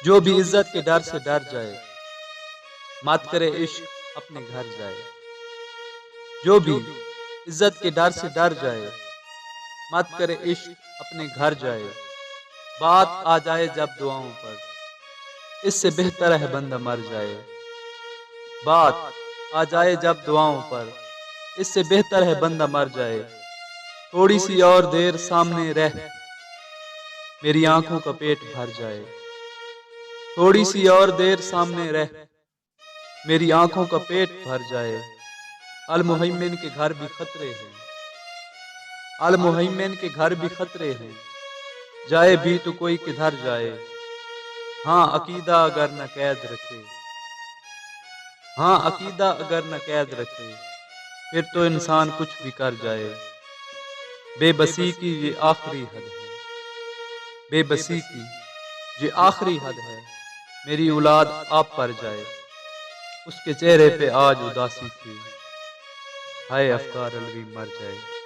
जो भी इज्जत के डर से डर जाए, मत करे इश्क अपने घर जाए। जो भी इज्जत के डर से डर जाए, मत करे इश्क अपने घर जाए। बात आ जाए जब दुआओं पर, इससे बेहतर है बंदा मर जाए। बात आ जाए जब दुआओं पर, इससे बेहतर है बंदा मर जाए। थोड़ी सी और देर सामने रह, मेरी आंखों का पेट भर जाए। थोड़ी सी और देर सामने रह, मेरी आंखों का पेट भर जाए। अल मुहैमिन के घर भी खतरे हैं, अल मुहैमिन के घर भी खतरे हैं। जाए भी तो कोई किधर जाए। हाँ अकीदा अगर न कैद रखे, हाँ अकीदा अगर न कैद रखे, फिर तो इंसान कुछ भी कर जाए। बेबसी की ये आखिरी हद है, बेबसी की ये आखिरी हद है। मेरी औलाद आप पर जाए, उसके चेहरे पे आज उदासी थी। हाय अफकार अलवी मर जाए।